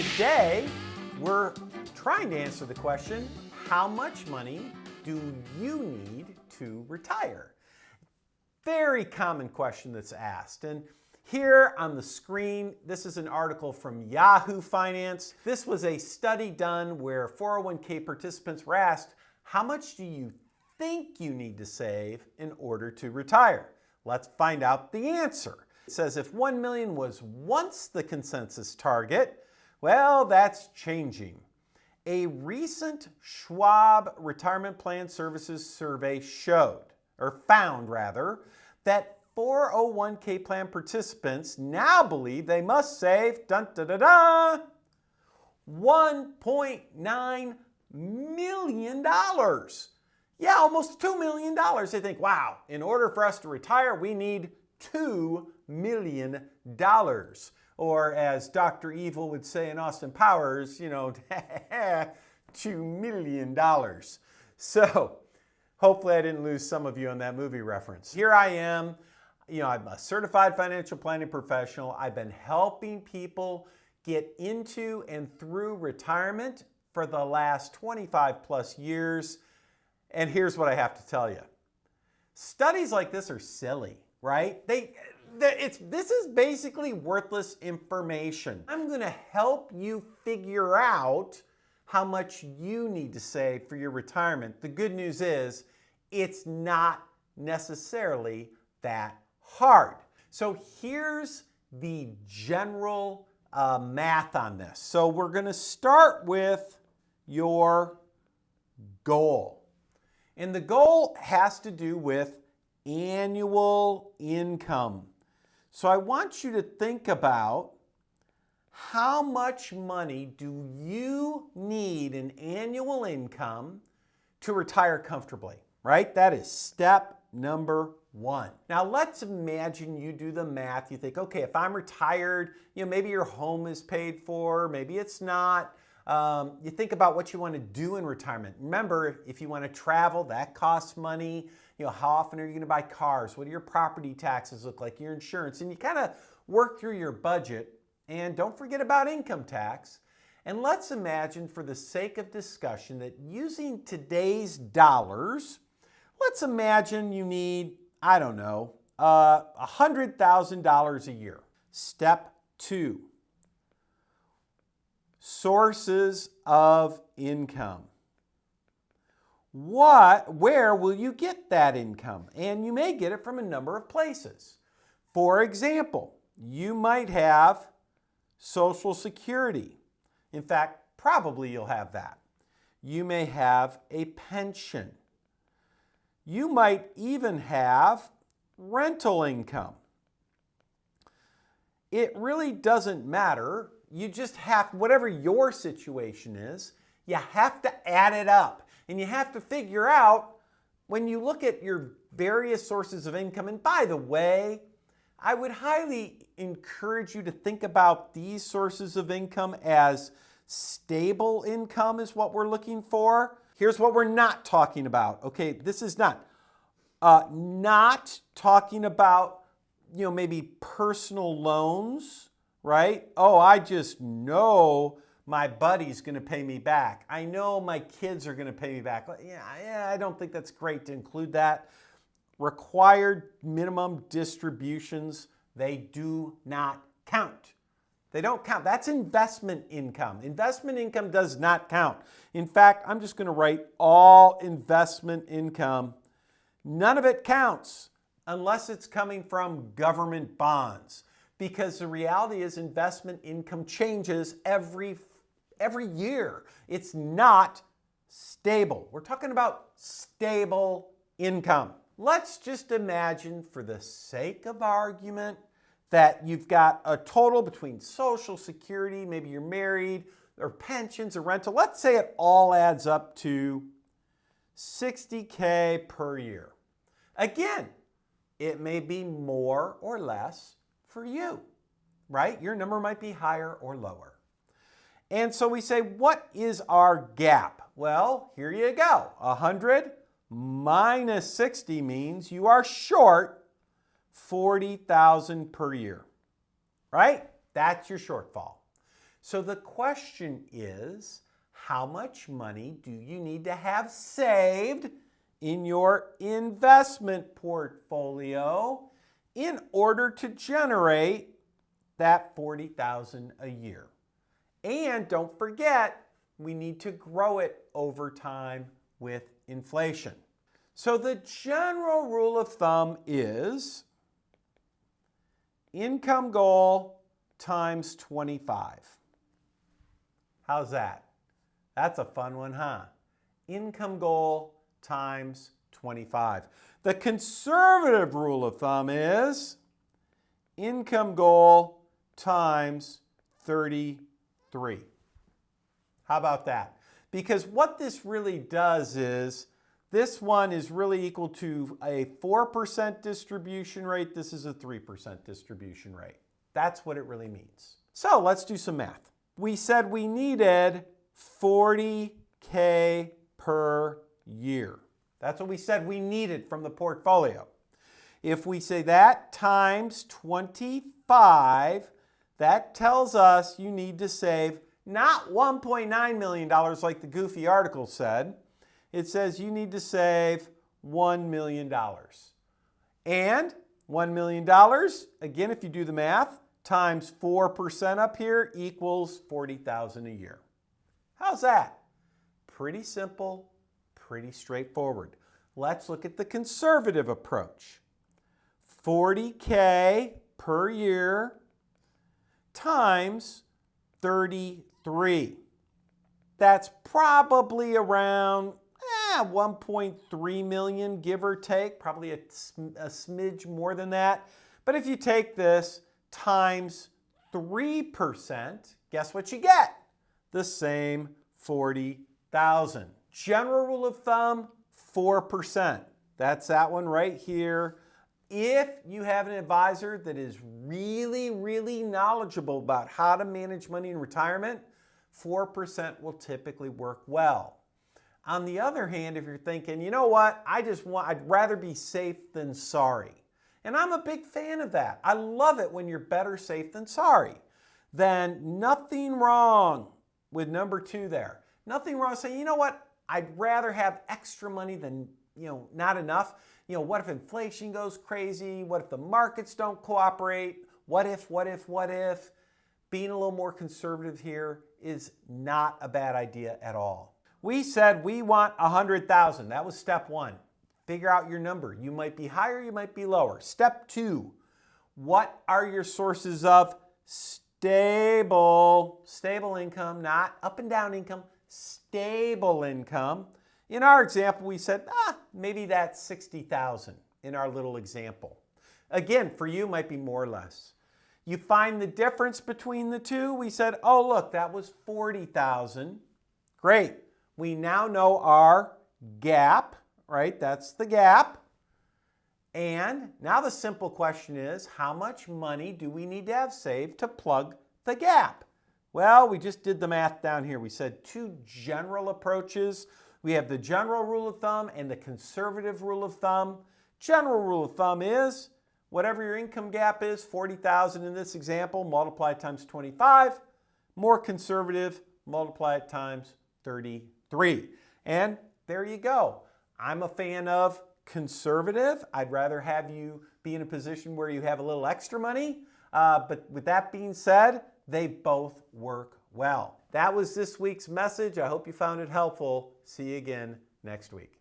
Today, we're trying to answer the question, how much money do you need to retire? Very common question that's asked. And here on the screen, this is an article from Yahoo Finance. This was a study done where 401k participants were asked, how much do you think you need to save in order to retire? Let's find out the answer. It says if 1 million was once the consensus target, well, that's changing. A recent Schwab Retirement Plan Services survey found that 401k plan participants now believe they must save $1.9 million. Yeah, almost $2 million. They think, wow, in order for us to retire, we need $2 million. Or as Dr. Evil would say in Austin Powers, $2 million. So hopefully I didn't lose some of you on that movie reference. Here I am, I'm a certified financial planning professional. I've been helping people get into and through retirement for the last 25 plus years. And here's what I have to tell you. Studies like this are silly, right? This is basically worthless information. I'm going to help you figure out how much you need to save for your retirement. The good news is it's not necessarily that hard. So here's the general math on this. So we're going to start with your goal. And the goal has to do with annual income. So I want you to think about how much money do you need in annual income to retire comfortably, right? That is step number one. Now let's imagine you do the math. You think, okay, if I'm retired, maybe your home is paid for, maybe it's not. You think about what you want to do in retirement. Remember, if you want to travel, that costs money. How often are you going to buy cars? What do your property taxes look like? Your insurance? And you kind of work through your budget. And don't forget about income tax. And let's imagine, for the sake of discussion, that using today's dollars, let's imagine you need, $100,000 a year. Step two. Sources of income. Where will you get that income? And you may get it from a number of places. For example, you might have Social Security. In fact, probably you'll have that. You may have a pension. You might even have rental income. It really doesn't matter. You just have, whatever your situation is, you have to add it up. And you have to figure out, when you look at your various sources of income, and by the way, I would highly encourage you to think about these sources of income as stable income is what we're looking for. Here's what we're not talking about. Okay, this is not talking about, maybe personal loans, right? Oh, I just know my buddy's going to pay me back. I know my kids are going to pay me back. Yeah, I don't think that's great to include that. Required minimum distributions, they do not count. They don't count. That's investment income. Investment income does not count. In fact, I'm just going to write all investment income. None of it counts unless it's coming from government bonds, because the reality is investment income changes every year. It's not stable. We're talking about stable income. Let's just imagine, for the sake of argument, that you've got a total between Social Security, maybe you're married, or pensions or rental. Let's say it all adds up to $60K per year. Again, it may be more or less for you, right? Your number might be higher or lower. And so we say, what is our gap? Well, here you go. 100 minus 60 means you are short $40,000 per year, right? That's your shortfall. So the question is, how much money do you need to have saved in your investment portfolio in order to generate that $40,000 a year? And don't forget, we need to grow it over time with inflation. So the general rule of thumb is income goal times 25. How's that? That's a fun one, huh? Income goal times 25. The conservative rule of thumb is income goal times 33. How about that? Because what this really does is, this one is really equal to a 4% distribution rate. This is a 3% distribution rate. That's what it really means. So let's do some math. We said we needed $40K per year. That's what we said we needed from the portfolio. If we say that times 25, that tells us you need to save not $1.9 million like the goofy article said. It says you need to save $1 million. And $1 million, again, if you do the math, times 4% up here equals $40,000 a year. How's that? Pretty simple, pretty straightforward. Let's look at the conservative approach. $40K per year times 33. That's probably around 1.3 million, give or take, probably a smidge more than that. But if you take this times 3%, guess what you get? The same 40,000. General rule of thumb, 4%. That's that one right here. If you have an advisor that is really, really knowledgeable about how to manage money in retirement, 4% will typically work well. On the other hand, if you're thinking, you know what, I'd rather be safe than sorry. And I'm a big fan of that. I love it when you're better safe than sorry. Then nothing wrong with number 2 there. Nothing wrong saying, you know what, I'd rather have extra money than, not enough. What if inflation goes crazy? What if the markets don't cooperate? What if? Being a little more conservative here is not a bad idea at all. We said we want 100,000. That was step 1. Figure out your number. You might be higher, you might be lower. Step 2, what are your sources of stable income, not up and down income, stable income? In our example, we said, maybe that's 60,000 in our little example. Again, for you, it might be more or less. You find the difference between the two. We said, oh, look, that was 40,000. Great. We now know our gap, right? That's the gap. And now the simple question is, how much money do we need to have saved to plug the gap? Well, we just did the math down here. We said 2 general approaches. We have the general rule of thumb and the conservative rule of thumb. General rule of thumb is whatever your income gap is, 40,000 in this example, multiply it times 25. More conservative, multiply it times 33. And there you go. I'm a fan of conservative. I'd rather have you be in a position where you have a little extra money. But with that being said, they both work well. That was this week's message. I hope you found it helpful. See you again next week.